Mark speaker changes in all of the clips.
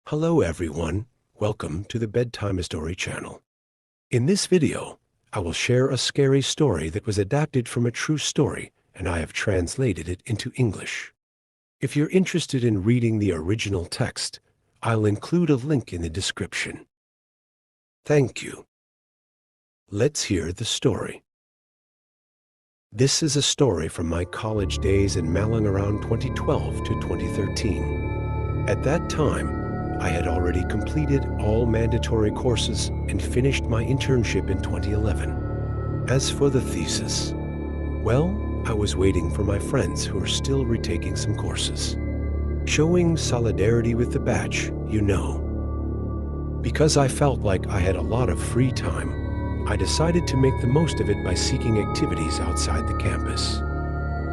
Speaker 1: Hello everyone, welcome to the BedTimeStory channel. In this video, I will share a scary story that was adapted from a true story and I have translated it into English. If you're interested in reading the original text, I'll include a link in the description. Thank you. Let's hear the story. This is a story from my college days in Malang around 2012 to 2013. At that time, I had already completed all mandatory courses and finished my internship in 2011. As for the thesis, well, I was waiting for my friends who are still retaking some courses. Showing solidarity with the batch, you know. Because I felt like I had a lot of free time, I decided to make the most of it by seeking activities outside the campus.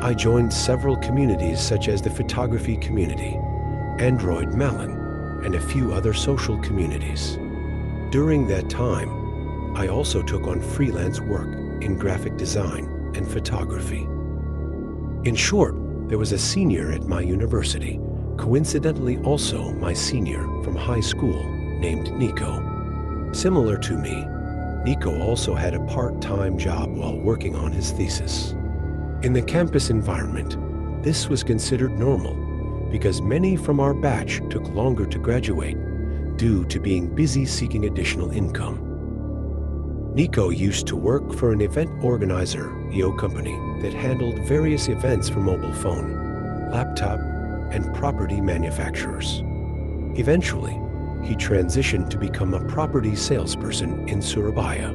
Speaker 1: I joined several communities such as the photography community, Android Malang, and a few other social communities. During that time, I also took on freelance work in graphic design and photography. In short, there was a senior at my university, coincidentally also my senior from high school, named Nico. Similar to me, Nico also had a part-time job while working on his thesis. In the campus environment, this was considered normal, because many from our batch took longer to graduate due to being busy seeking additional income. Nico used to work for an event organizer, company that handled various events for mobile phone, laptop, and property manufacturers. Eventually, he transitioned to become a property salesperson in Surabaya.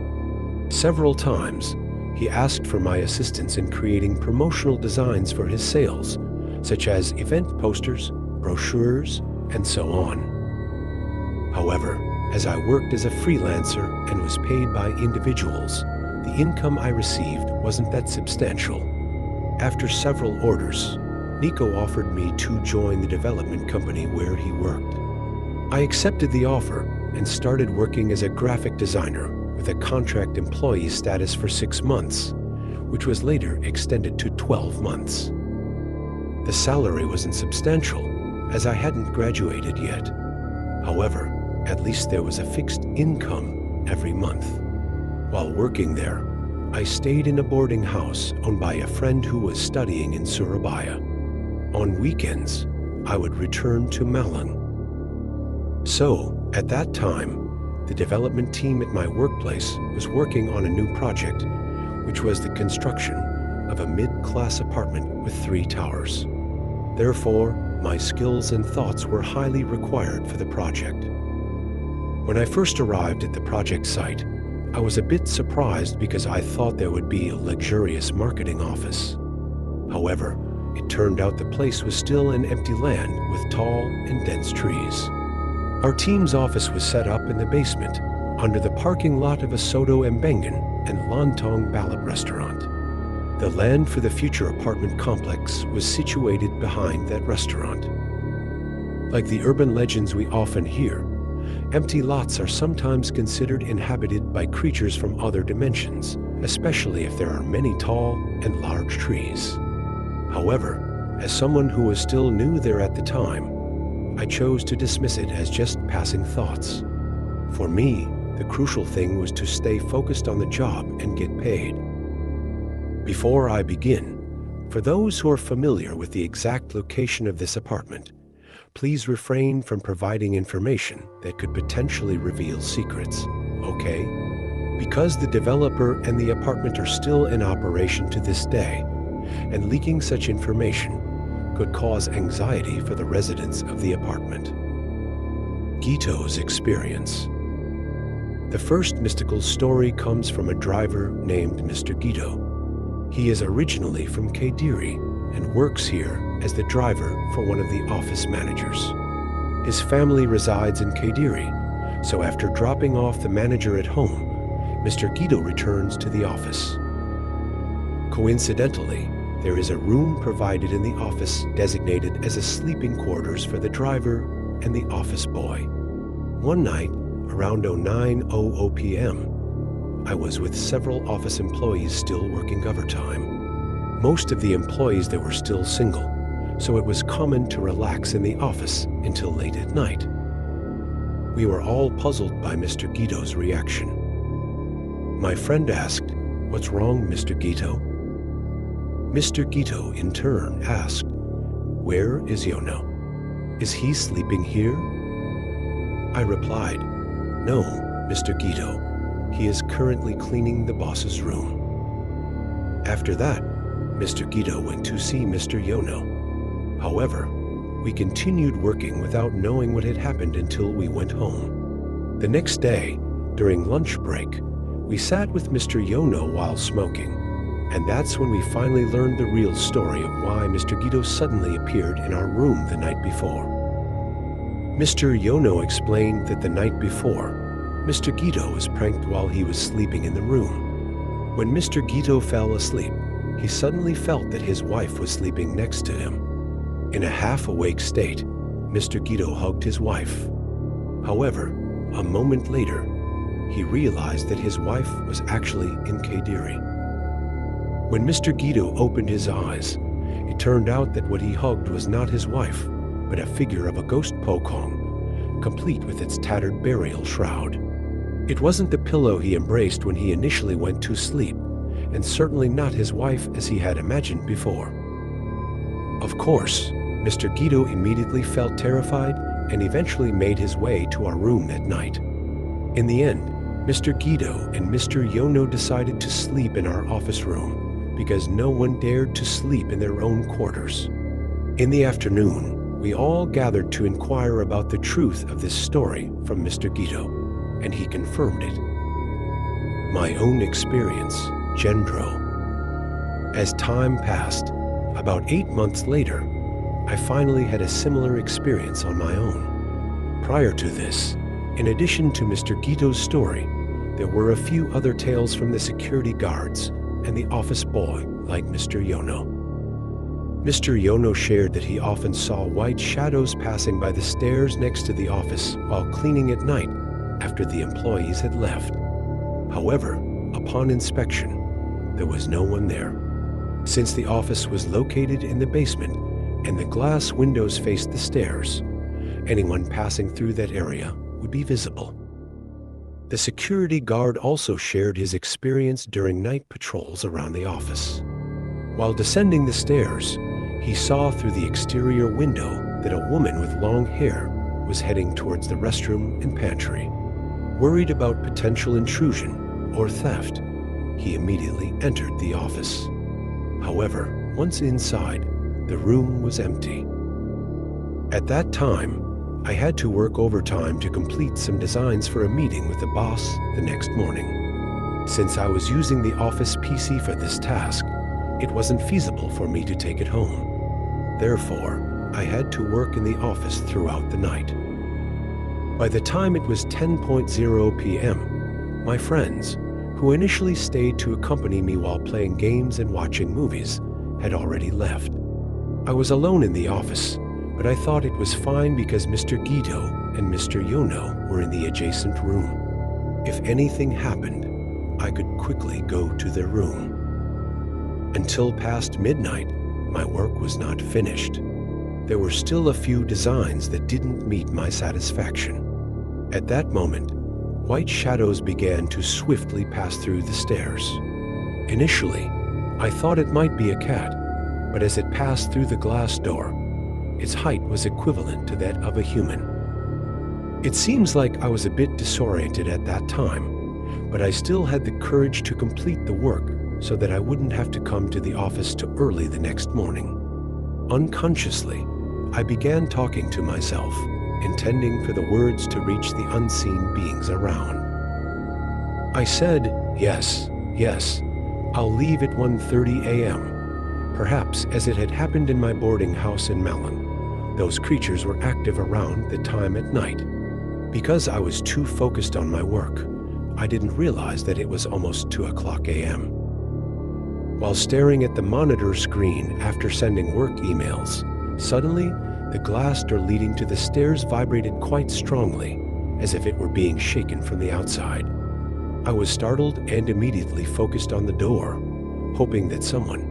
Speaker 1: Several times, he asked for my assistance in creating promotional designs for his sales, such as event posters, brochures, and so on. However, as I worked as a freelancer and was paid by individuals, the income I received wasn't that substantial. After several orders, Nico offered me to join the development company where he worked. I accepted the offer and started working as a graphic designer with a contract employee status for 6 months, which was later extended to 12 months. The salary wasn't substantial, as I hadn't graduated yet. However, at least there was a fixed income every month. While working there, I stayed in a boarding house owned by a friend who was studying in Surabaya. On weekends, I would return to Malang. So, at that time, the development team at my workplace was working on a new project, which was the construction of a mid-class apartment with 3 towers. Therefore, my skills and thoughts were highly required for the project. When I first arrived at the project site, I was a bit surprised because I thought there would be a luxurious marketing office. However, it turned out the place was still an empty land with tall and dense trees. Our team's office was set up in the basement, under the parking lot of a Soto Embengan and Lontong Ballot restaurant. The land for the future apartment complex was situated behind that restaurant. Like the urban legends we often hear, empty lots are sometimes considered inhabited by creatures from other dimensions, especially if there are many tall and large trees. However, as someone who was still new there at the time, I chose to dismiss it as just passing thoughts. For me, the crucial thing was to stay focused on the job and get paid. Before I begin, for those who are familiar with the exact location of this apartment, please refrain from providing information that could potentially reveal secrets, okay? Because the developer and the apartment are still in operation to this day, and leaking such information could cause anxiety for the residents of the apartment. Gito's experience. The first mystical story comes from a driver named Mr. Gito. He is originally from Kediri and works here as the driver for one of the office managers. His family resides in Kediri, so after dropping off the manager at home, Mr. Gito returns to the office. Coincidentally, there is a room provided in the office designated as a sleeping quarters for the driver and the office boy. One night, around 09:00 p.m., I was with several office employees still working overtime. Most of the employees there were still single, so it was common to relax in the office until late at night. We were all puzzled by Mr. Guido's reaction. My friend asked, "What's wrong, Mr. Guido?" Mr. Guido, in turn, asked, "Where is Yono? Is he sleeping here?" I replied, "No, Mr. Guido. He is currently cleaning the boss's room." After that, Mr. Guido went to see Mr. Yono. However, we continued working without knowing what had happened until we went home. The next day, during lunch break, we sat with Mr. Yono while smoking, and that's when we finally learned the real story of why Mr. Guido suddenly appeared in our room the night before. Mr. Yono explained that the night before, Mr. Guido was pranked while he was sleeping in the room. When Mr. Guido fell asleep, he suddenly felt that his wife was sleeping next to him. In a half-awake state, Mr. Guido hugged his wife. However, a moment later, he realized that his wife was actually in Kadiri. When Mr. Guido opened his eyes, it turned out that what he hugged was not his wife, but a figure of a ghost pokong, complete with its tattered burial shroud. It wasn't the pillow he embraced when he initially went to sleep, and certainly not his wife as he had imagined before. Of course, Mr. Guido immediately felt terrified and eventually made his way to our room that night. In the end, Mr. Guido and Mr. Yono decided to sleep in our office room because no one dared to sleep in their own quarters. In the afternoon, we all gathered to inquire about the truth of this story from Mr. Guido, and he confirmed it. My own experience, Gendro. As time passed, about 8 months later, I finally had a similar experience on my own. Prior to this, in addition to Mr. Guido's story, there were a few other tales from the security guards and the office boy like Mr. Yono. Mr. Yono shared that he often saw white shadows passing by the stairs next to the office while cleaning at night after the employees had left. However, upon inspection, there was no one there. Since the office was located in the basement and the glass windows faced the stairs, anyone passing through that area would be visible. The security guard also shared his experience during night patrols around the office. While descending the stairs, he saw through the exterior window that a woman with long hair was heading towards the restroom and pantry. Worried about potential intrusion or theft, he immediately entered the office. However, once inside, the room was empty. At that time, I had to work overtime to complete some designs for a meeting with the boss the next morning. Since I was using the office PC for this task, it wasn't feasible for me to take it home. Therefore, I had to work in the office throughout the night. By the time it was 10:00 p.m., my friends, who initially stayed to accompany me while playing games and watching movies, had already left. I was alone in the office, but I thought it was fine because Mr. Guido and Mr. Yono were in the adjacent room. If anything happened, I could quickly go to their room. Until past midnight, my work was not finished. There were still a few designs that didn't meet my satisfaction. At that moment, white shadows began to swiftly pass through the stairs. Initially, I thought it might be a cat, but as it passed through the glass door, its height was equivalent to that of a human. It seems like I was a bit disoriented at that time, but I still had the courage to complete the work so that I wouldn't have to come to the office too early the next morning. Unconsciously, I began talking to myself, intending for the words to reach the unseen beings around. I said, yes, I'll leave at 1:30 a.m. Perhaps as it had happened in my boarding house in Malin, those creatures were active around the time at night. Because I was too focused on my work, I didn't realize that it was almost 2:00 a.m. While staring at the monitor screen after sending work emails, suddenly the glass door leading to the stairs vibrated quite strongly, as if it were being shaken from the outside. I was startled and immediately focused on the door, hoping that someone,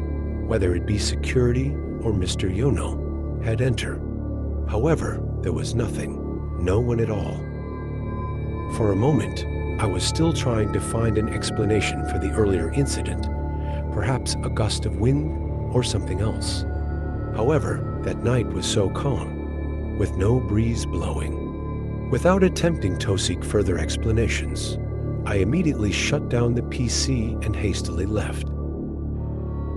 Speaker 1: whether it be security or Mr. Yono, had entered. However, there was nothing, no one at all. For a moment, I was still trying to find an explanation for the earlier incident, perhaps a gust of wind or something else. However, that night was so calm, with no breeze blowing. Without attempting to seek further explanations, I immediately shut down the PC and hastily left.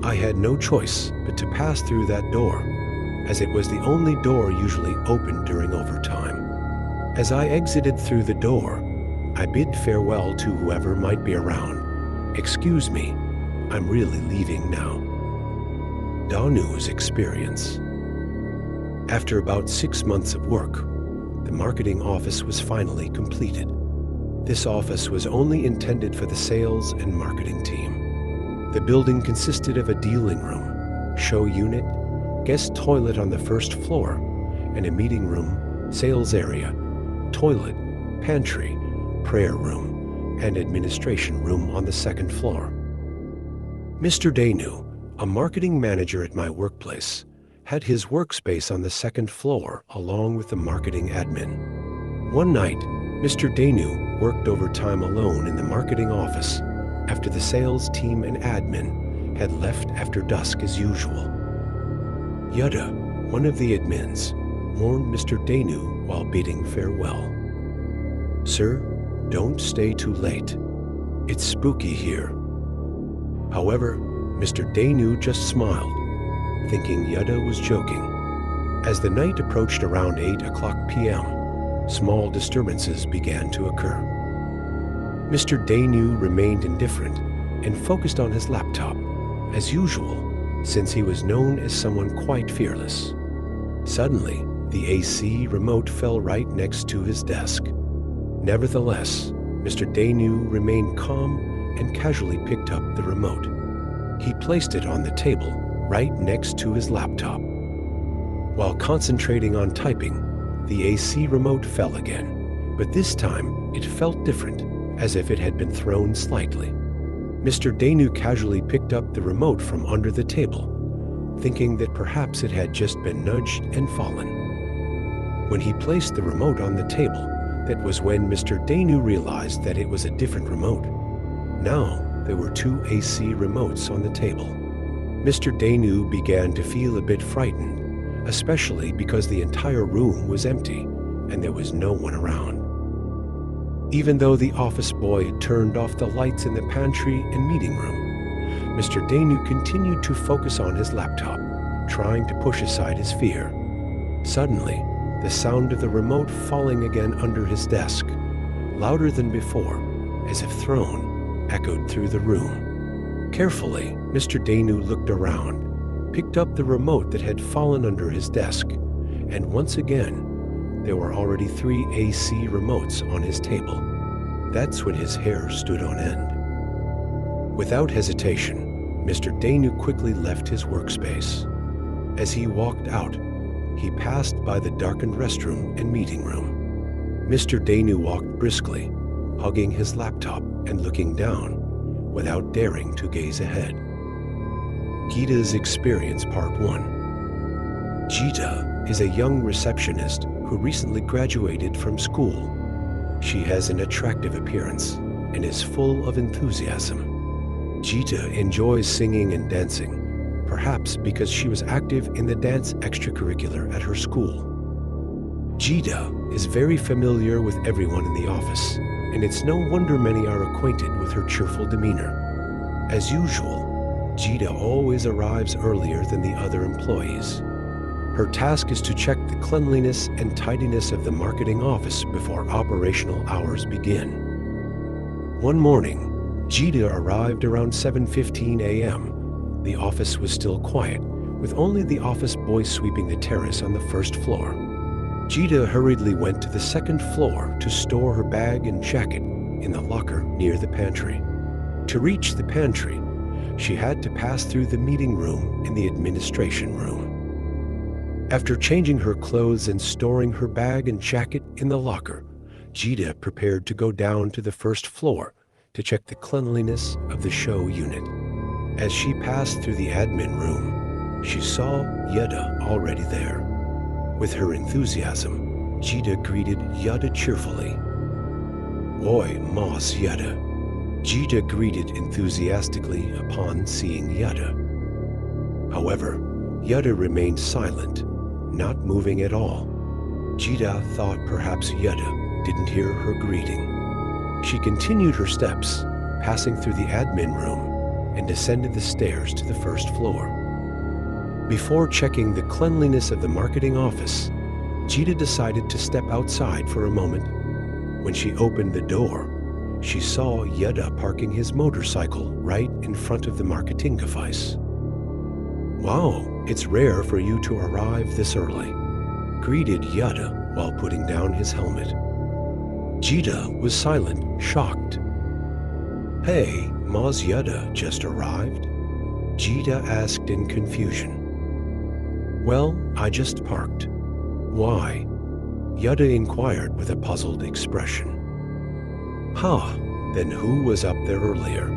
Speaker 1: I had no choice but to pass through that door, as it was the only door usually open during overtime. As I exited through the door, I bid farewell to whoever might be around. "Excuse me, I'm really leaving now." Danu's experience. After about 6 months of work, the marketing office was finally completed. This office was only intended for the sales and marketing team. The building consisted of a dealing room, show unit, guest toilet on the first floor, and a meeting room, sales area, toilet, pantry, prayer room, and administration room on the second floor. Mr. Danu, a marketing manager at my workplace, had his workspace on the second floor along with the marketing admin. One night, Mr. Danu worked overtime alone in the marketing office after the sales team and admin had left after dusk as usual. Yada, one of the admins, warned Mr. Danu while bidding farewell. "Sir, don't stay too late. It's spooky here." However, Mr. Danu just smiled, thinking Yada was joking. As the night approached around 8 p.m., small disturbances began to occur. Mr. Danu remained indifferent and focused on his laptop, as usual, since he was known as someone quite fearless. Suddenly, the AC remote fell right next to his desk. Nevertheless, Mr. Danu remained calm and casually picked up the remote. He placed it on the table right next to his laptop. While concentrating on typing, the AC remote fell again, but this time it felt different, as if it had been thrown slightly. Mr. Danu casually picked up the remote from under the table, thinking that perhaps it had just been nudged and fallen. When he placed the remote on the table, that was when Mr. Danu realized that it was a different remote. Now, there were 2 AC remotes on the table. Mr. Danu began to feel a bit frightened, especially because the entire room was empty and there was no one around. Even though the office boy had turned off the lights in the pantry and meeting room, Mr. Danu continued to focus on his laptop, trying to push aside his fear. Suddenly, the sound of the remote falling again under his desk, louder than before, as if thrown, echoed through the room. Carefully, Mr. Danu looked around, picked up the remote that had fallen under his desk, and once again, there were already 3 AC remotes on his table. That's when his hair stood on end. Without hesitation, Mr. Danu quickly left his workspace. As he walked out, he passed by the darkened restroom and meeting room. Mr. Danu walked briskly, hugging his laptop and looking down, without daring to gaze ahead. Gita's Experience Part 1. Gita is a young receptionist who recently graduated from school. She has an attractive appearance and is full of enthusiasm. Gita enjoys singing and dancing, perhaps because she was active in the dance extracurricular at her school. Gita is very familiar with everyone in the office, and it's no wonder many are acquainted with her cheerful demeanor. As usual, Gita always arrives earlier than the other employees. Her task is to check the cleanliness and tidiness of the marketing office before operational hours begin. One morning, Gita arrived around 7:15 a.m. The office was still quiet, with only the office boy sweeping the terrace on the first floor. Gita hurriedly went to the second floor to store her bag and jacket in the locker near the pantry. To reach the pantry, she had to pass through the meeting room and the administration room. After changing her clothes and storing her bag and jacket in the locker, Gita prepared to go down to the first floor to check the cleanliness of the show unit. As she passed through the admin room, she saw Yada already there. With her enthusiasm, Gita greeted Yada cheerfully. Oi, Moss Yada. Jida greeted enthusiastically upon seeing Yada. However, Yada remained silent, not moving at all. Jida thought perhaps Yada didn't hear her greeting. She continued her steps, passing through the admin room, and descended the stairs to the first floor. Before checking the cleanliness of the marketing office, Jida decided to step outside for a moment. When she opened the door, she saw Yada parking his motorcycle right in front of the marketing device. "Wow, it's rare for you to arrive this early," greeted Yada while putting down his helmet. Jida was silent, shocked. "Hey, Maz Yada just arrived?" Jida asked in confusion. "Well, I just parked." "Why?" Yada inquired with a puzzled expression. "Huh, then who was up there earlier?"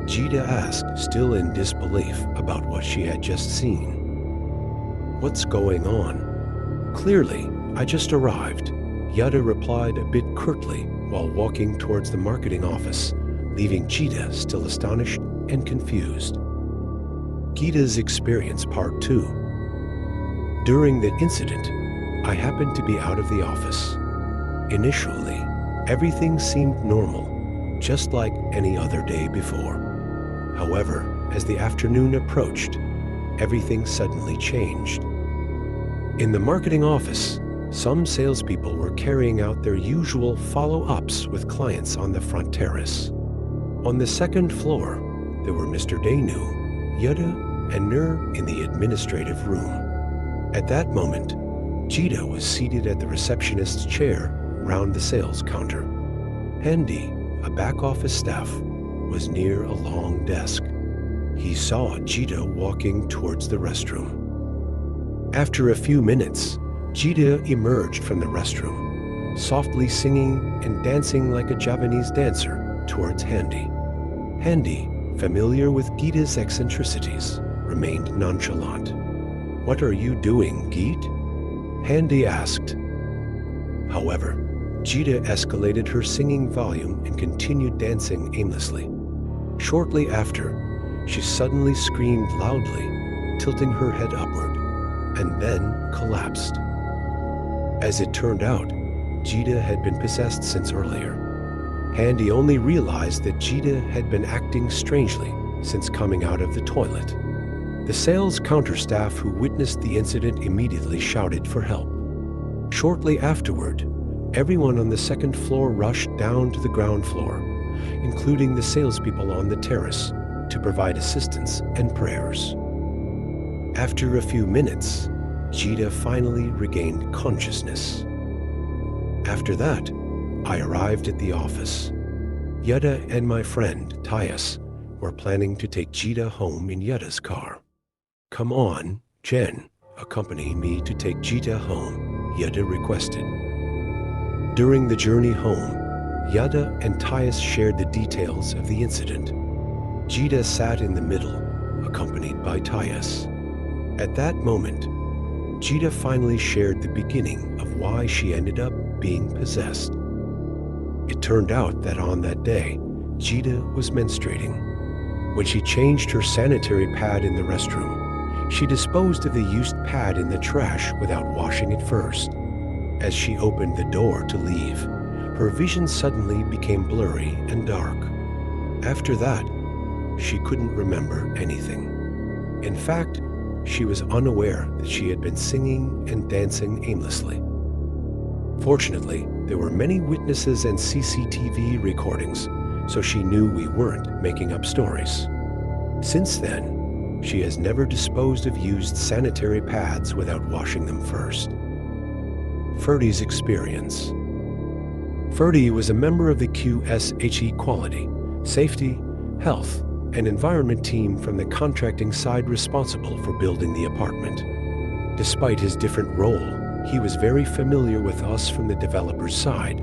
Speaker 1: Jida asked, still in disbelief about what she had just seen. "What's going on?" "Clearly, I just arrived," Yada replied a bit curtly while walking towards the marketing office, leaving Jida still astonished and confused. Gida's Experience Part 2. During the incident, I happened to be out of the office. Initially, everything seemed normal, just like any other day before. However, as the afternoon approached, everything suddenly changed. In the marketing office, some salespeople were carrying out their usual follow-ups with clients on the front terrace. On the second floor, there were Mr. Danu, Yada, and Nur in the administrative room. At that moment, Jida was seated at the receptionist's chair round the sales counter. Handy, a back office staff, was near a long desk. He saw Jida walking towards the restroom. After a few minutes, Jida emerged from the restroom, softly singing and dancing like a Javanese dancer towards Handy. Handy, familiar with Geeta's eccentricities, remained nonchalant. "What are you doing, Geet?" Handy asked. However, Jida escalated her singing volume and continued dancing aimlessly. Shortly after, she suddenly screamed loudly, tilting her head upward, and then collapsed. As it turned out, Jida had been possessed since earlier. Handy only realized that Jida had been acting strangely since coming out of the toilet. The sales counter staff who witnessed the incident immediately shouted for help. Shortly afterward, everyone on the second floor rushed down to the ground floor, including the salespeople on the terrace, to provide assistance and prayers. After a few minutes, Jida finally regained consciousness. After that, I arrived at the office. Yada and my friend, Tyus, were planning to take Jida home in Yada's car. "Come on, Jen, accompany me to take Jida home," Yada requested. During the journey home, Yada and Tyus shared the details of the incident. Jida sat in the middle, accompanied by Tyus. At that moment, Jida finally shared the beginning of why she ended up being possessed. It turned out that on that day, Jida was menstruating. When she changed her sanitary pad in the restroom, she disposed of the used pad in the trash without washing it first. As she opened the door to leave, her vision suddenly became blurry and dark. After that, she couldn't remember anything. In fact, she was unaware that she had been singing and dancing aimlessly. Fortunately, there were many witnesses and CCTV recordings, so she knew we weren't making up stories. Since then, she has never disposed of used sanitary pads without washing them first. Ferdy's Experience. Ferdy was a member of the QSHE Quality, Safety, Health, and Environment team from the contracting side responsible for building the apartment. Despite his different role, he was very familiar with us from the developer's side,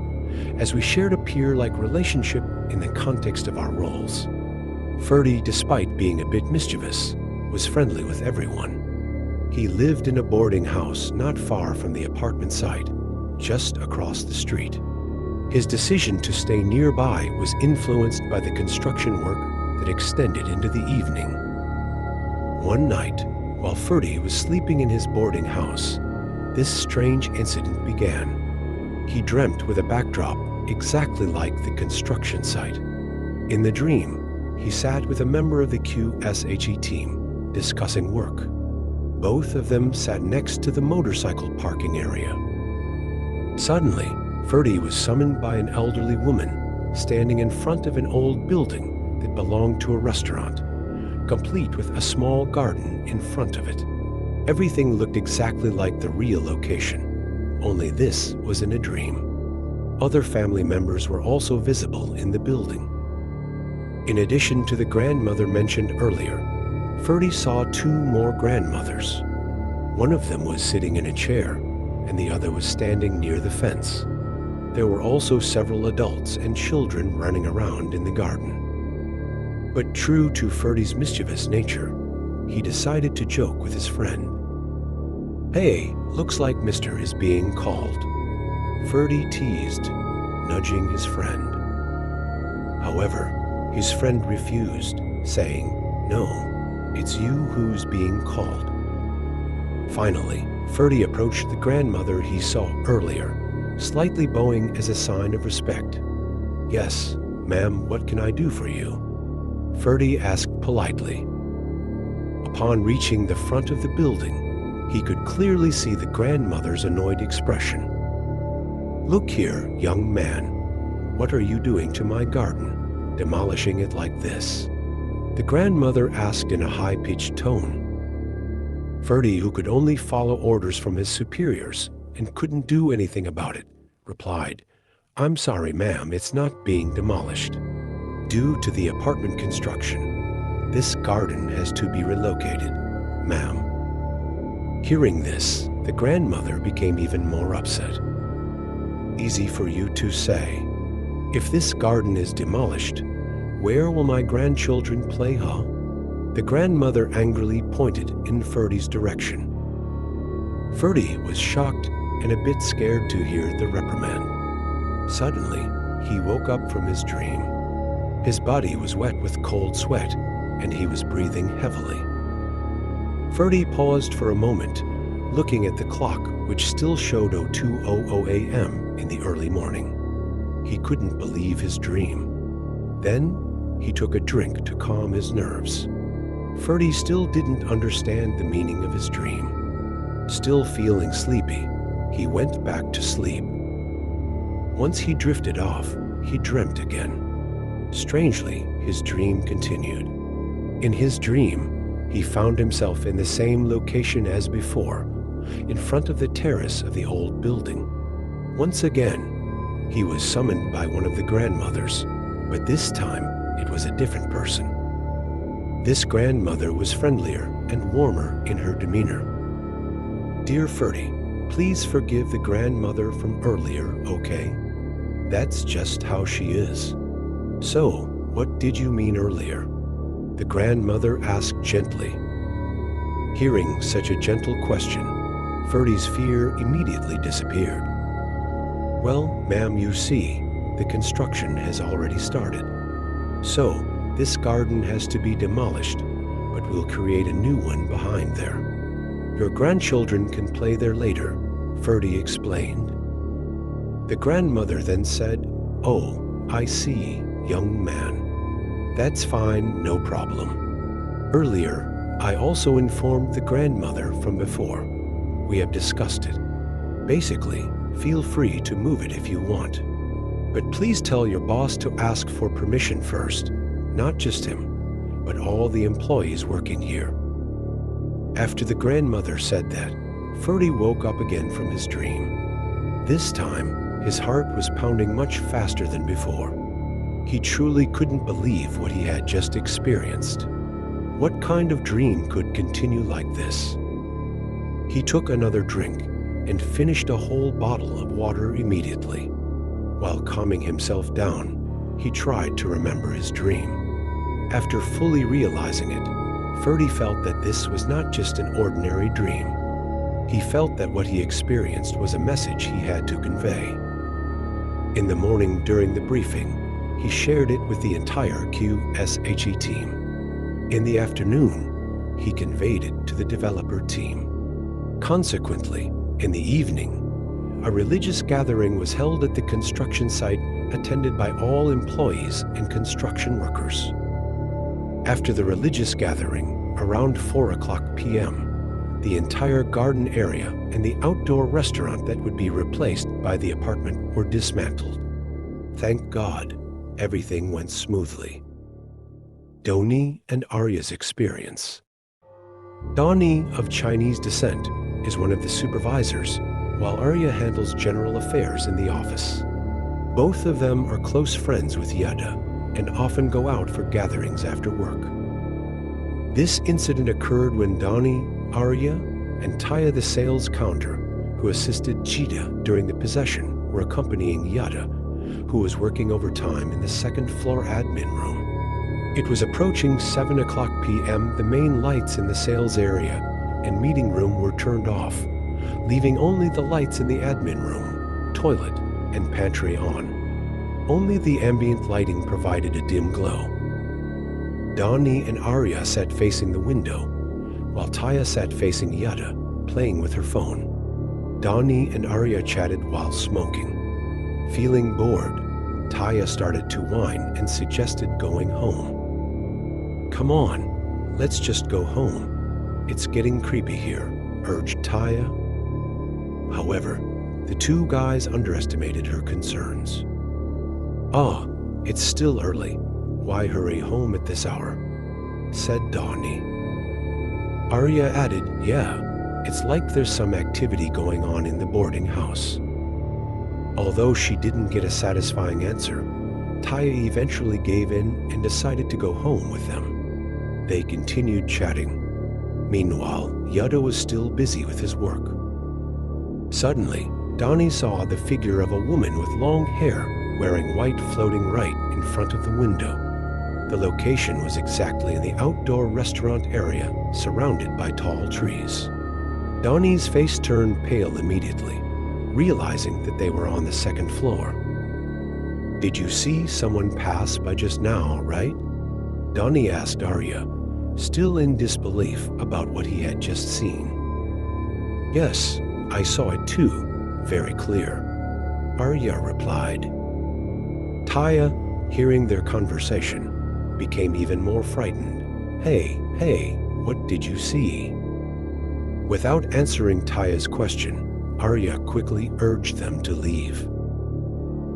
Speaker 1: as we shared a peer-like relationship in the context of our roles. Ferdy, despite being a bit mischievous, was friendly with everyone. He lived in a boarding house not far from the apartment site, just across the street. His decision to stay nearby was influenced by the construction work that extended into the evening. One night, while Ferdy was sleeping in his boarding house, this strange incident began. He dreamt with a backdrop exactly like the construction site. In the dream, he sat with a member of the QSHE team discussing work. Both of them sat next to the motorcycle parking area. Suddenly, Ferdy was summoned by an elderly woman standing in front of an old building that belonged to a restaurant, complete with a small garden in front of it. Everything looked exactly like the real location, only this was in a dream. Other family members were also visible in the building. In addition to the grandmother mentioned earlier, Ferdy saw two more grandmothers. One of them was sitting in a chair, and the other was standing near the fence. There were also several adults and children running around in the garden. But true to Ferdy's mischievous nature, he decided to joke with his friend. "Hey, looks like Mr. is being called," Ferdy teased, nudging his friend. However, his friend refused, saying, "No, it's you who's being called." Finally, Ferdy approached the grandmother he saw earlier, slightly bowing as a sign of respect. "Yes, ma'am, what can I do for you?" Ferdy asked politely. Upon reaching the front of the building, he could clearly see the grandmother's annoyed expression. "Look here, young man. What are you doing to my garden, demolishing it like this?" the grandmother asked in a high-pitched tone. Ferdy, who could only follow orders from his superiors and couldn't do anything about it, replied, "I'm sorry, ma'am, it's not being demolished. Due to the apartment construction, this garden has to be relocated, ma'am." Hearing this, the grandmother became even more upset. "Easy for you to say. If this garden is demolished, where will my grandchildren play, huh?" The grandmother angrily pointed in Ferdy's direction. Ferdy was shocked and a bit scared to hear the reprimand. Suddenly, he woke up from his dream. His body was wet with cold sweat, and he was breathing heavily. Ferdy paused for a moment, looking at the clock, which still showed 02:00 a.m. in the early morning. He couldn't believe his dream. Then, he took a drink to calm his nerves. Ferdy still didn't understand the meaning of his dream. Still feeling sleepy, he went back to sleep. Once he drifted off, he dreamt again. Strangely, his dream continued. In his dream, he found himself in the same location as before, in front of the terrace of the old building. Once again, he was summoned by one of the grandmothers, but this time it was a different person. This grandmother was friendlier and warmer in her demeanor. "Dear Ferdy, please forgive the grandmother from earlier, okay? That's just how she is." "So, what did you mean earlier?" the grandmother asked gently. Hearing such a gentle question, Ferdy's fear immediately disappeared. "Well, ma'am, you see, the construction has already started. So, this garden has to be demolished, but we'll create a new one behind there. Your grandchildren can play there later," Ferdy explained. The grandmother then said, "Oh, I see, young man. That's fine, no problem. Earlier, I also informed the grandmother from before. We have discussed it. Basically, feel free to move it if you want. But please tell your boss to ask for permission first, not just him, but all the employees working here." After the grandmother said that, Ferdy woke up again from his dream. This time, his heart was pounding much faster than before. He truly couldn't believe what he had just experienced. What kind of dream could continue like this? He took another drink and finished a whole bottle of water immediately. While calming himself down, he tried to remember his dream. After fully realizing it, Ferdy felt that this was not just an ordinary dream. He felt that what he experienced was a message he had to convey. In the morning during the briefing, he shared it with the entire QSHE team. In the afternoon, he conveyed it to the developer team. Consequently, in the evening, a religious gathering was held at the construction site, attended by all employees and construction workers. After the religious gathering, around 4:00 p.m., the entire garden area and the outdoor restaurant that would be replaced by the apartment were dismantled. Thank God, everything went smoothly. Doni and Arya's experience. Doni, of Chinese descent, is one of the supervisors, while Arya handles general affairs in the office. Both of them are close friends with Yada and often go out for gatherings after work. This incident occurred when Doni, Arya, and Taya, the sales counter, who assisted Jida during the possession, were accompanying Yada, who was working overtime in the second-floor admin room. It was approaching 7:00 p.m. The main lights in the sales area and meeting room were turned off, leaving only the lights in the admin room, toilet, and pantry on. Only the ambient lighting provided a dim glow. Doni and Arya sat facing the window, while Taya sat facing Yada, playing with her phone. Doni and Arya chatted while smoking. Feeling bored, Taya started to whine and suggested going home. "Come on, let's just go home. It's getting creepy here," urged Taya. However, the two guys underestimated her concerns. "Ah, it's still early. Why hurry home at this hour?" said Doni. Arya added, "Yeah, it's like there's some activity going on in the boarding house." Although she didn't get a satisfying answer, Taya eventually gave in and decided to go home with them. They continued chatting. Meanwhile, Yada was still busy with his work. Suddenly, Doni saw the figure of a woman with long hair wearing white floating right in front of the window. The location was exactly in the outdoor restaurant area, surrounded by tall trees. Doni's face turned pale immediately, realizing that they were on the second floor. "Did you see someone pass by just now, right?" Doni asked Arya, still in disbelief about what he had just seen. "Yes, I saw it too, very clear," Arya replied. Taya, hearing their conversation, became even more frightened. Hey, what did you see?" Without answering Taya's question, Arya quickly urged them to leave.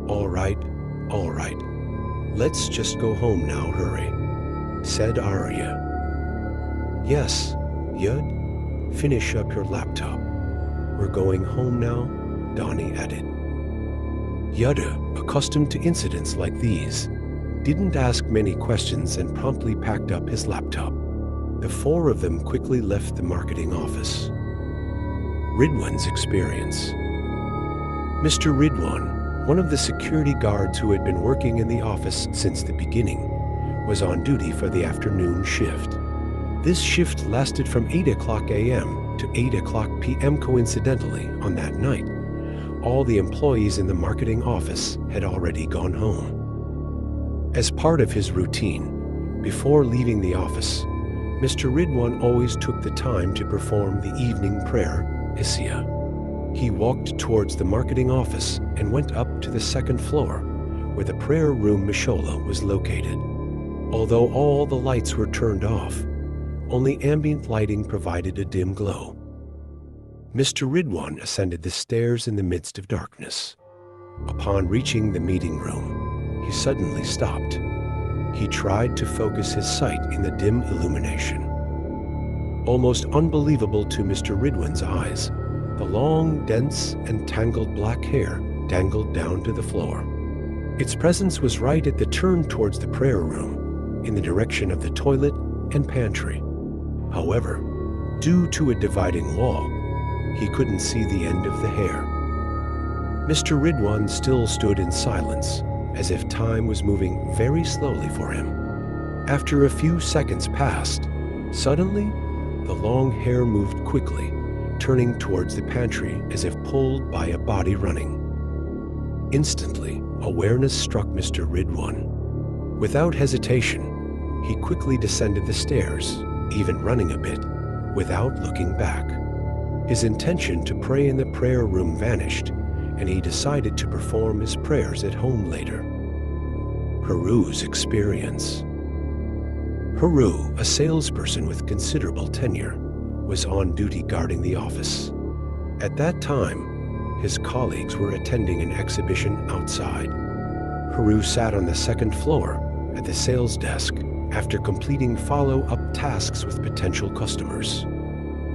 Speaker 1: All right, let's just go home now, hurry," said Arya. "Yes, Yud, finish up your laptop. We're going home now," Doni added. Yada, accustomed to incidents like these, didn't ask many questions and promptly packed up his laptop. The four of them quickly left the marketing office. Ridwan's experience. Mr. Ridwan, one of the security guards who had been working in the office since the beginning, was on duty for the afternoon shift. This shift lasted from 8:00 a.m. to 8:00 p.m. Coincidentally, on that night, all the employees in the marketing office had already gone home. As part of his routine, before leaving the office, Mr. Ridwan always took the time to perform the evening prayer, Isya. He walked towards the marketing office and went up to the second floor, where the prayer room Mishola was located. Although all the lights were turned off, only ambient lighting provided a dim glow. Mr. Ridwan ascended the stairs in the midst of darkness. Upon reaching the meeting room, he suddenly stopped. He tried to focus his sight in the dim illumination. Almost unbelievable to Mr. Ridwan's eyes, the long, dense, and tangled black hair dangled down to the floor. Its presence was right at the turn towards the prayer room, in the direction of the toilet and pantry. However, due to a dividing wall, he couldn't see the end of the hair. Mr. Ridwan still stood in silence, as if time was moving very slowly for him. After a few seconds passed, suddenly, the long hair moved quickly, turning towards the pantry as if pulled by a body running. Instantly, awareness struck Mr. Ridwan. Without hesitation, he quickly descended the stairs, even running a bit, without looking back. His intention to pray in the prayer room vanished, and he decided to perform his prayers at home later. Haru's experience. Haru, a salesperson with considerable tenure, was on duty guarding the office. At that time, his colleagues were attending an exhibition outside. Haru sat on the second floor at the sales desk after completing follow-up tasks with potential customers.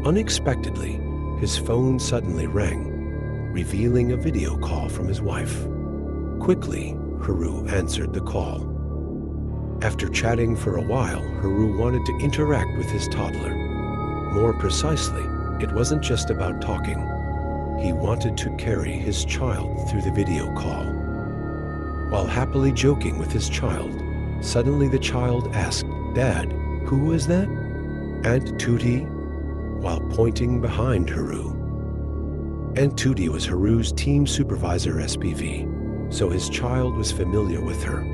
Speaker 1: Unexpectedly, his phone suddenly rang, revealing a video call from his wife. Quickly, Haru answered the call. After chatting for a while, Haru wanted to interact with his toddler. More precisely, it wasn't just about talking. He wanted to carry his child through the video call. While happily joking with his child, suddenly the child asked, "Dad, who is that?" "Aunt Tootie," while pointing behind Haru. Aunt Tootie was Haru's team supervisor SPV, so his child was familiar with her.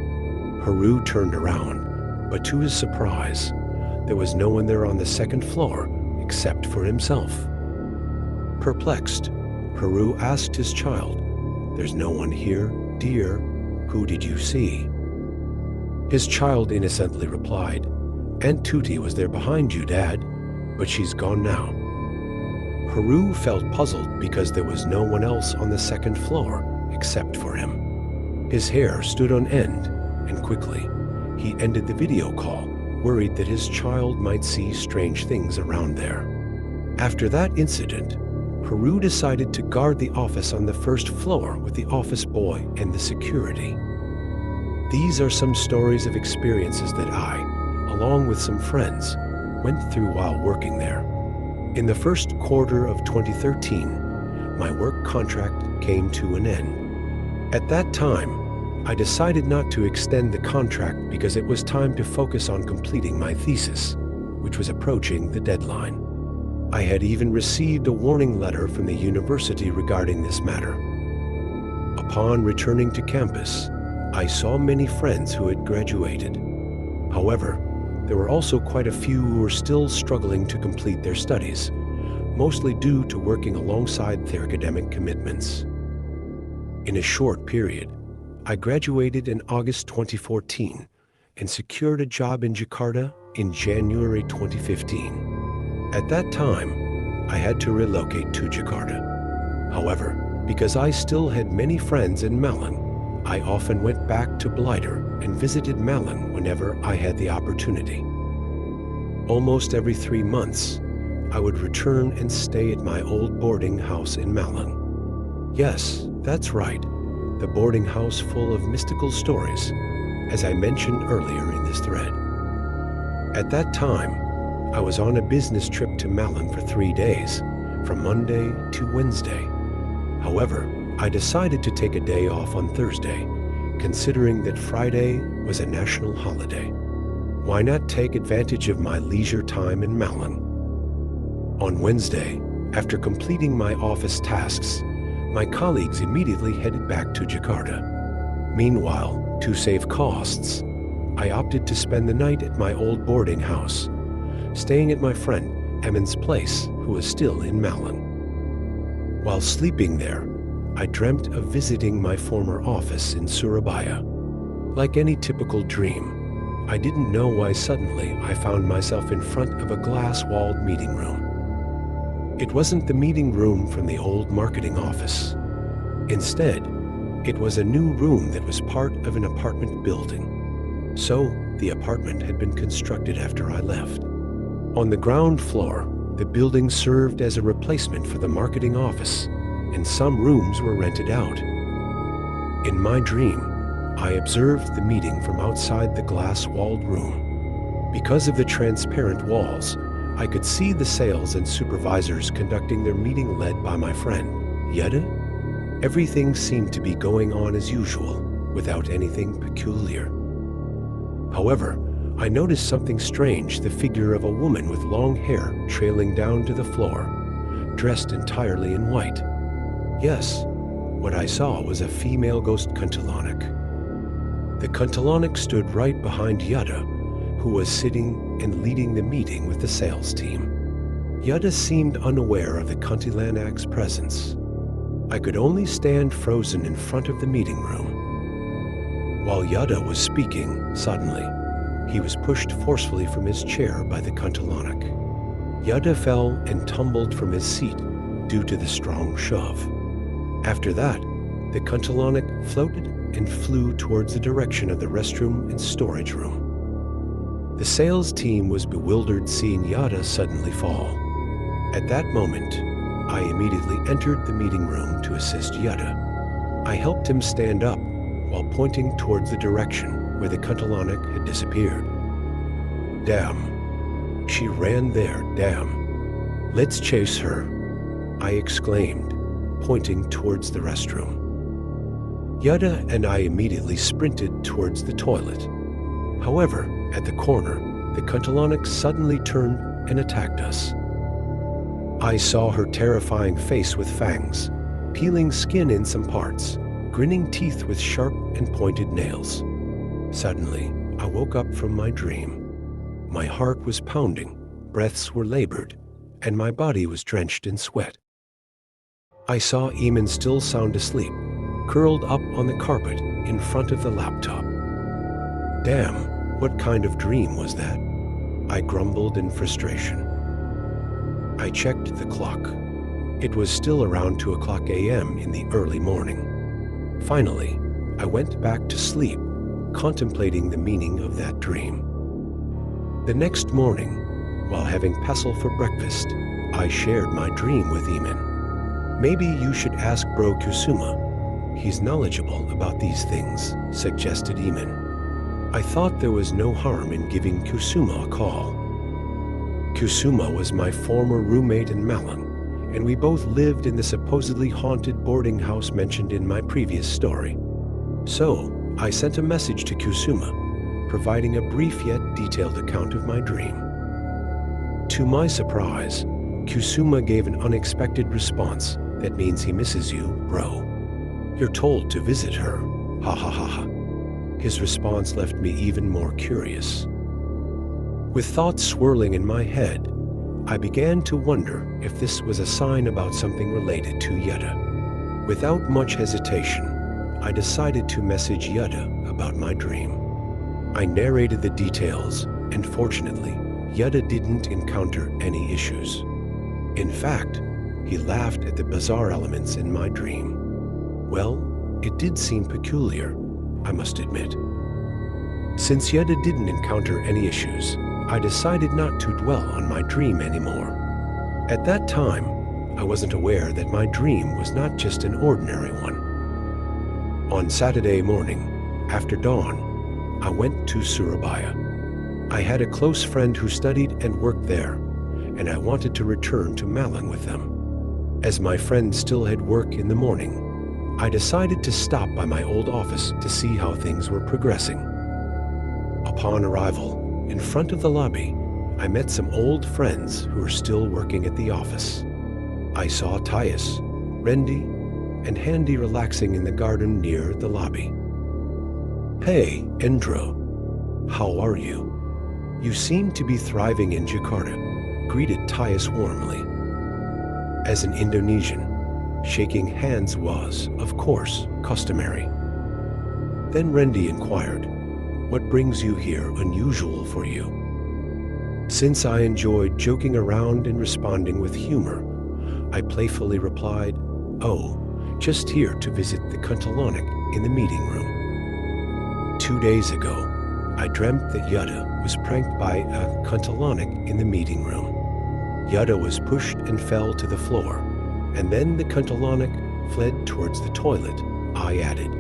Speaker 1: Haru turned around, but to his surprise, there was no one there on the second floor except for himself. Perplexed, Haru asked his child, "There's no one here, dear. Who did you see?" His child innocently replied, "Aunt Tootie was there behind you, Dad, but she's gone now." Haru felt puzzled because there was no one else on the second floor except for him. His hair stood on end, and quickly, he ended the video call, worried that his child might see strange things around there. After that incident, Haru decided to guard the office on the first floor with the office boy and the security. These are some stories of experiences that I, along with some friends, went through while working there. In the first quarter of 2013, my work contract came to an end. At that time, I decided not to extend the contract because it was time to focus on completing my thesis, which was approaching the deadline. I had even received a warning letter from the university regarding this matter. Upon returning to campus, I saw many friends who had graduated. However, there were also quite a few who were still struggling to complete their studies, mostly due to working alongside their academic commitments. In a short period, I graduated in August 2014 and secured a job in Jakarta in January 2015. At that time, I had to relocate to Jakarta. However, because I still had many friends in Malang, I often went back to Blighter and visited Malang whenever I had the opportunity. Almost every 3 months, I would return and stay at my old boarding house in Malang. Yes, that's right, the boarding house full of mystical stories, as I mentioned earlier in this thread. At that time, I was on a business trip to Malang for 3 days, from Monday to Wednesday. However, I decided to take a day off on Thursday, considering that Friday was a national holiday. Why not take advantage of my leisure time in Malang? On Wednesday, after completing my office tasks, my colleagues immediately headed back to Jakarta. Meanwhile, to save costs, I opted to spend the night at my old boarding house, staying at my friend Emin's place, who was still in Malang. While sleeping there, I dreamt of visiting my former office in Surabaya. Like any typical dream, I didn't know why suddenly I found myself in front of a glass-walled meeting room. It wasn't the meeting room from the old marketing office. Instead, it was a new room that was part of an apartment building. So, the apartment had been constructed after I left. On the ground floor, the building served as a replacement for the marketing office, and some rooms were rented out. In my dream, I observed the meeting from outside the glass-walled room. Because of the transparent walls, I could see the sales and supervisors conducting their meeting led by my friend, Yeda. Everything seemed to be going on as usual, without anything peculiar. However, I noticed something strange, the figure of a woman with long hair trailing down to the floor, dressed entirely in white. Yes, What I saw was a female ghost Kuntilanak. The Kuntilanak stood right behind Yada, who was sitting and leading the meeting with the sales team. Yada seemed unaware of the Kuntilanak's presence. I could only stand frozen in front of the meeting room. While Yada was speaking, suddenly, he was pushed forcefully from his chair by the Kuntilanak. Yada fell and tumbled from his seat due to the strong shove. After that, the Kuntilanak floated and flew towards the direction of the restroom and storage room. The sales team was bewildered seeing Yada suddenly fall. At that moment, I immediately entered the meeting room to assist Yada. I helped him stand up while pointing towards the direction where the Kuntilanak had disappeared. "Damn. She ran there, damn. Let's chase her," I exclaimed, pointing towards the restroom. Yada and I immediately sprinted towards the toilet. However, at the corner, the Kuntilanak suddenly turned and attacked us. I saw her terrifying face with fangs, peeling skin in some parts, grinning teeth with sharp and pointed nails. Suddenly, I woke up from my dream. My heart was pounding, breaths were labored, and my body was drenched in sweat. I saw Eamon still sound asleep, curled up on the carpet in front of the laptop. "Damn, what kind of dream was that?" I grumbled in frustration. I checked the clock. It was still around 2:00 a.m. in the early morning. Finally, I went back to sleep, contemplating the meaning of that dream. The next morning, while having pestle for breakfast, I shared my dream with Eamon. "Maybe you should ask Bro Kusuma. He's knowledgeable about these things," suggested Eamon. I thought there was no harm in giving Kusuma a call. Kusuma was my former roommate in Malang, and we both lived in the supposedly haunted boarding house mentioned in my previous story. So, I sent a message to Kusuma, providing a brief yet detailed account of my dream. To my surprise, Kusuma gave an unexpected response that means he misses you, bro. "You're told to visit her. Ha ha ha ha." His response left me even more curious. With thoughts swirling in my head, I began to wonder if this was a sign about something related to Yada. Without much hesitation, I decided to message Yada about my dream. I narrated the details, and fortunately, Yada didn't encounter any issues. In fact, he laughed at the bizarre elements in my dream. Well, it did seem peculiar, I must admit. Since Yada didn't encounter any issues, I decided not to dwell on my dream anymore. At that time, I wasn't aware that my dream was not just an ordinary one. On Saturday morning, after dawn, I went to Surabaya. I had a close friend who studied and worked there, and I wanted to return to Malang with them. As my friend still had work in the morning, I decided to stop by my old office to see how things were progressing. Upon arrival, in front of the lobby, I met some old friends who were still working at the office. I saw Tyus, Rendy, and Handy relaxing in the garden near the lobby. "Hey, Endro. How are you? You seem to be thriving in Jakarta," greeted Tyus warmly. As an Indonesian, shaking hands was, of course, customary. Then Rendy inquired, "What brings you here unusual for you?" Since I enjoyed joking around and responding with humor, I playfully replied, "Oh, just here to visit the Kuntilanak in the meeting room. 2 days ago, I dreamt that Yada was pranked by a Kuntilanak in the meeting room. Yada was pushed and fell to the floor, and then the Kuntilanak fled towards the toilet," I added.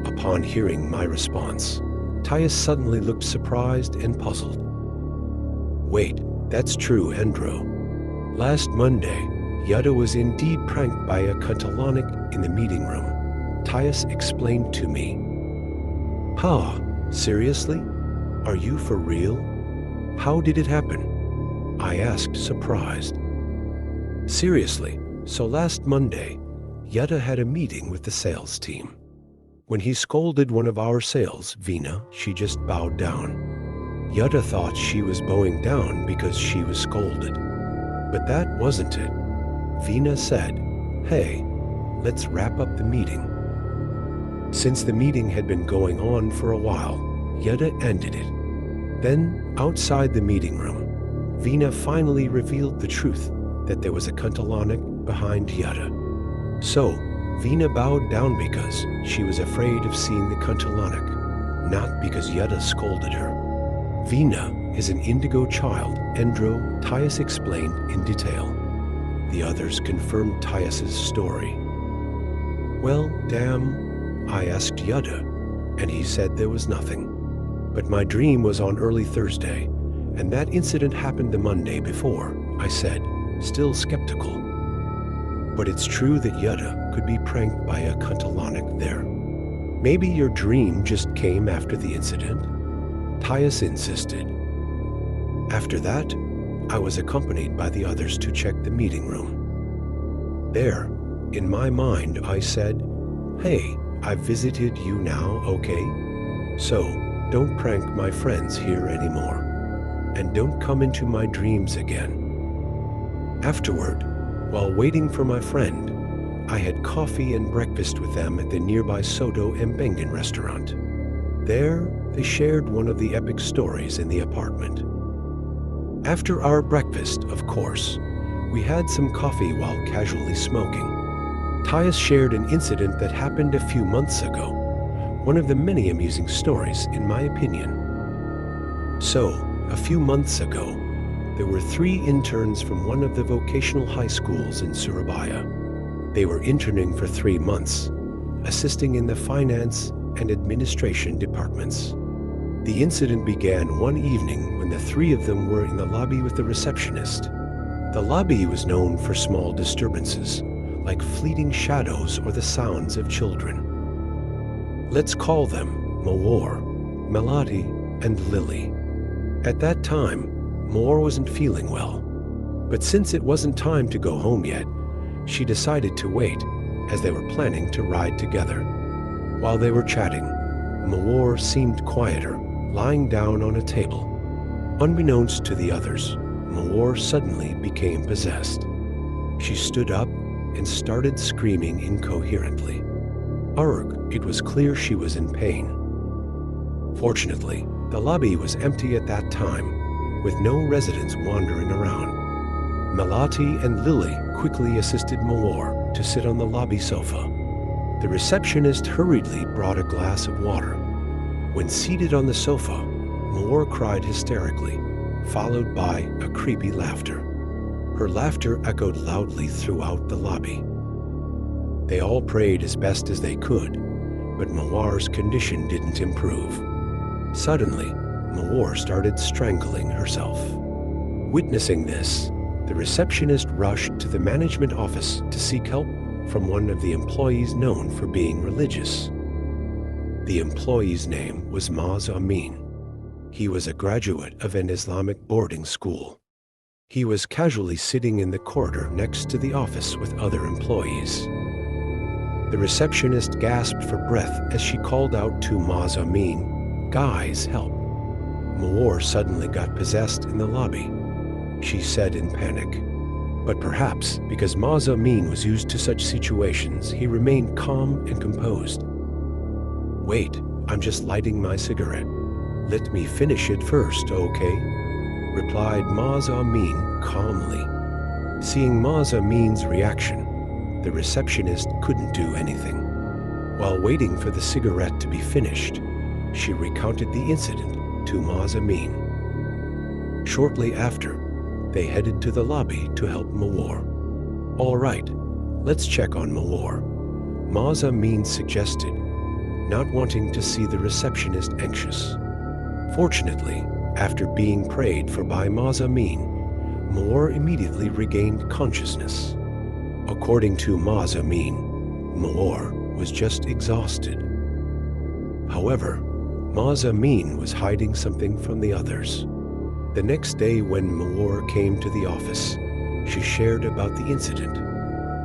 Speaker 1: Upon hearing my response, Tyus suddenly looked surprised and puzzled. "Wait, that's true, Endro. Last Monday, Yada was indeed pranked by a Kuntilanak in the meeting room," Tyus explained to me. "Ha, seriously? Are you for real? How did it happen?" I asked, surprised. "Seriously, so last Monday, Yutta had a meeting with the sales team. When he scolded one of our sales, Vina, she just bowed down. Yutta thought she was bowing down because she was scolded. But that wasn't it. Vina said, "Hey, let's wrap up the meeting." Since the meeting had been going on for a while, Yutta ended it. Then, outside the meeting room, Vina finally revealed the truth that there was a Kuntilanik behind Yutta. So, Vina bowed down because she was afraid of seeing the Kuntilanik, not because Yutta scolded her. Vina is an indigo child, Endro, Tyus explained in detail. The others confirmed Tyus's story. "Well, damn," I asked Yutta, and he said there was nothing. "But my dream was on early Thursday, and that incident happened the Monday before," I said, still skeptical. "But it's true that Yutta could be pranked by a Kuntilanik there. Maybe your dream just came after the incident?" Tyus insisted. After that, I was accompanied by the others to check the meeting room. There, in my mind, I said, "Hey, I've visited you now, okay? So, don't prank my friends here anymore. And don't come into my dreams again." Afterward, while waiting for my friend, I had coffee and breakfast with them at the nearby Soto Mbengen restaurant. There, they shared one of the epic stories in the apartment. After our breakfast, of course, we had some coffee while casually smoking. Tyus shared an incident that happened a few months ago, one of the many amusing stories, in my opinion. So, a few months ago, there were 3 interns from one of the vocational high schools in Surabaya. They were interning for 3 months, assisting in the finance and administration departments. The incident began one evening when the 3 of them were in the lobby with the receptionist. The lobby was known for small disturbances, like fleeting shadows or the sounds of children. Let's call them Mawar, Melati, and Lily. At that time, Mawar wasn't feeling well. But since it wasn't time to go home yet, she decided to wait, as they were planning to ride together. While they were chatting, Mawar seemed quieter, lying down on a table. Unbeknownst to the others, Mawar suddenly became possessed. She stood up and started screaming incoherently. Arg, it was clear she was in pain. Fortunately, the lobby was empty at that time, with no residents wandering around. Melati and Lily quickly assisted Mawar to sit on the lobby sofa. The receptionist hurriedly brought a glass of water. When seated on the sofa, Mawar cried hysterically, followed by a creepy laughter. Her laughter echoed loudly throughout the lobby. They all prayed as best as they could, but Mawar's condition didn't improve. Suddenly, Mawar started strangling herself. Witnessing this, the receptionist rushed to the management office to seek help from one of the employees known for being religious. The employee's name was Maz Amin. He was a graduate of an Islamic boarding school. He was casually sitting in the corridor next to the office with other employees. The receptionist gasped for breath as she called out to Maz Amin, "Guys, help." Mawar suddenly got possessed in the lobby, she said in panic. But perhaps because Maz Amin was used to such situations, he remained calm and composed. "Wait, I'm just lighting my cigarette. Let me finish it first, okay?" replied Maz Amin calmly. Seeing Maz Amin's reaction, the receptionist couldn't do anything. While waiting for the cigarette to be finished, she recounted the incident to Maz Amin. Shortly after, they headed to the lobby to help Mawar. "All right, let's check on Mawar," Maz Amin suggested, not wanting to see the receptionist anxious. Fortunately, after being prayed for by Maz Amin, Mawar immediately regained consciousness. According to Maz Amin, Mawar was just exhausted. However, Maz Amin was hiding something from the others. The next day when Mawar came to the office, she shared about the incident.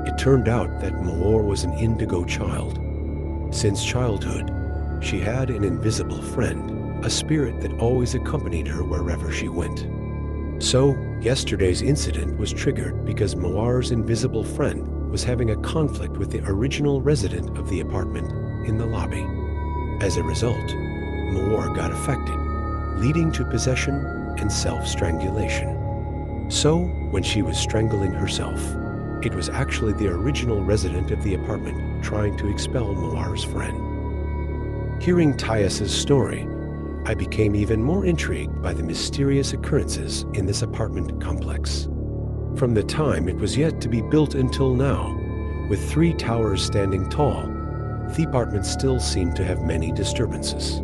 Speaker 1: It turned out that Moore was an indigo child. Since childhood, she had an invisible friend, a spirit that always accompanied her wherever she went. So, yesterday's incident was triggered because Moare's invisible friend was having a conflict with the original resident of the apartment in the lobby. As a result, Moore got affected, leading to possession and self-strangulation. So, when she was strangling herself, it was actually the original resident of the apartment trying to expel Moare's friend. Hearing Tyus's story, I became even more intrigued by the mysterious occurrences in this apartment complex. From the time it was yet to be built until now, with 3 towers standing tall, the apartment still seemed to have many disturbances.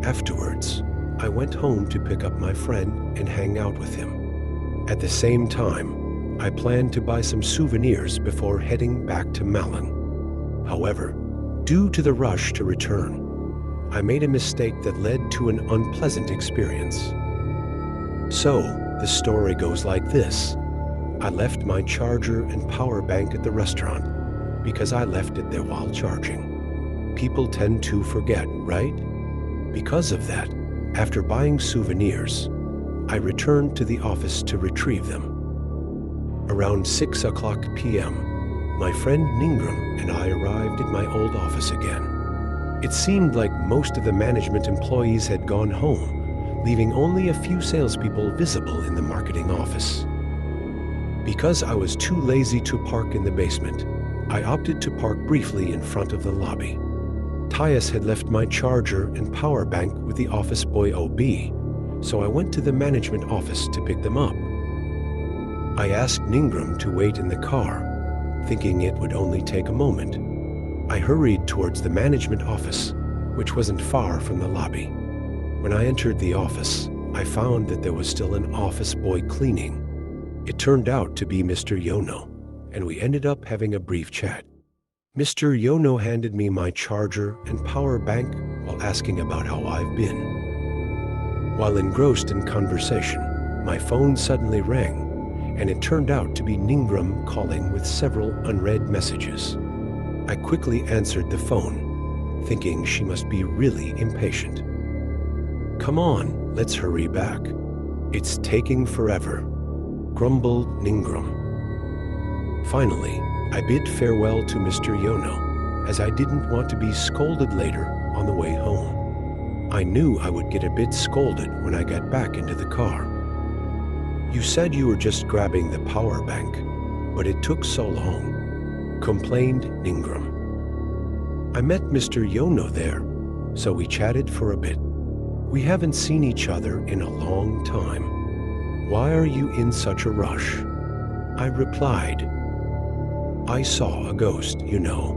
Speaker 1: Afterwards, I went home to pick up my friend and hang out with him. At the same time, I planned to buy some souvenirs before heading back to Malang. However, due to the rush to return, I made a mistake that led to an unpleasant experience. So, the story goes like this. I left my charger and power bank at the restaurant because I left it there while charging. People tend to forget, right? Because of that, after buying souvenirs, I returned to the office to retrieve them. Around 6:00 p.m., my friend Ningram and I arrived at my old office again. It seemed like most of the management employees had gone home, leaving only a few salespeople visible in the marketing office. Because I was too lazy to park in the basement, I opted to park briefly in front of the lobby. Tyus had left my charger and power bank with the office boy OB, so I went to the management office to pick them up. I asked Ningram to wait in the car, thinking it would only take a moment. I hurried towards the management office, which wasn't far from the lobby. When I entered the office, I found that there was still an office boy cleaning. It turned out to be Mr. Yono, and we ended up having a brief chat. Mr. Yono handed me my charger and power bank while asking about how I've been. While engrossed in conversation, my phone suddenly rang, and it turned out to be Ningram calling with several unread messages. I quickly answered the phone, thinking she must be really impatient. "Come on, let's hurry back. It's taking forever," grumbled Ningram. Finally, I bid farewell to Mr. Yono, as I didn't want to be scolded later on the way home. I knew I would get a bit scolded when I got back into the car. "You said you were just grabbing the power bank, but it took so long," complained Ningram. I met Mr. Yono there, so we chatted for a bit. "We haven't seen each other in a long time. Why are you in such a rush?" I replied. "I saw a ghost, you know,"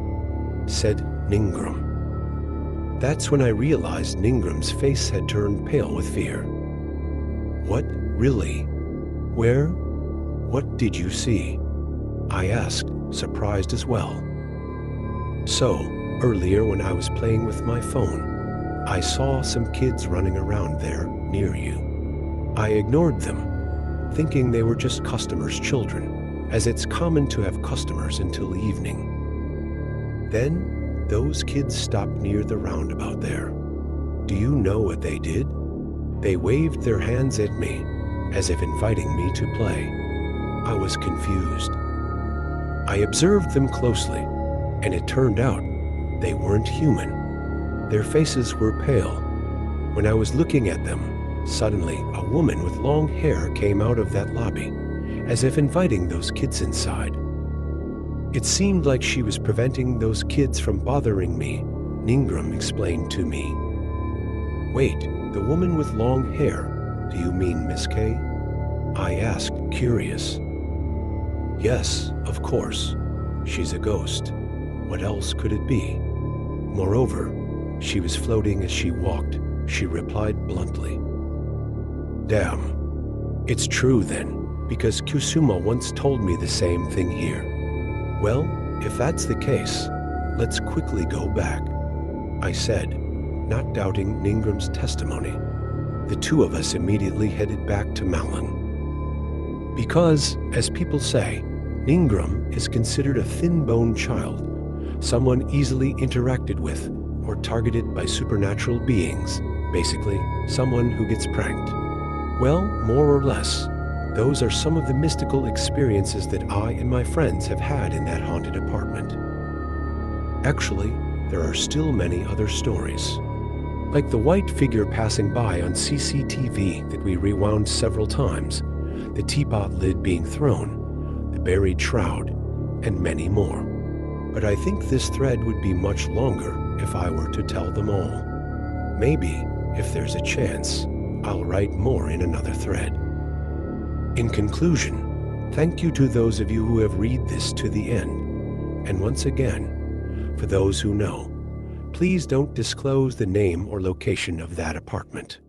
Speaker 1: said Ningram. That's when I realized Ningram's face had turned pale with fear. "What? Really? Where? What did you see?" I asked, surprised as well. "So, earlier when I was playing with my phone, I saw some kids running around there near you. I ignored them, thinking they were just customers' children, as it's common to have customers until evening. Then, those kids stopped near the roundabout there. Do you know what they did? They waved their hands at me, as if inviting me to play. I was confused. I observed them closely, and it turned out they weren't human. Their faces were pale. When I was looking at them, suddenly a woman with long hair came out of that lobby, as if inviting those kids inside. It seemed like she was preventing those kids from bothering me, Ningram explained to me. "Wait, the woman with long hair, do you mean Miss K?" I asked, curious. "Yes, of course. She's a ghost. What else could it be? Moreover, she was floating as she walked," she replied bluntly. "Damn. It's true then, because Kusuma once told me the same thing here. Well, if that's the case, let's quickly go back," I said, not doubting Ningram's testimony. The two of us immediately headed back to Malang. Because, as people say, Ingram is considered a thin-boned child, someone easily interacted with or targeted by supernatural beings, basically someone who gets pranked. Well, more or less, those are some of the mystical experiences that I and my friends have had in that haunted apartment. Actually, there are still many other stories. Like the white figure passing by on CCTV that we rewound several times, the teapot lid being thrown, the buried shroud, and many more. But I think this thread would be much longer if I were to tell them all. Maybe, if there's a chance, I'll write more in another thread. In conclusion, thank you to those of you who have read this to the end. And once again, for those who know, please don't disclose the name or location of that apartment.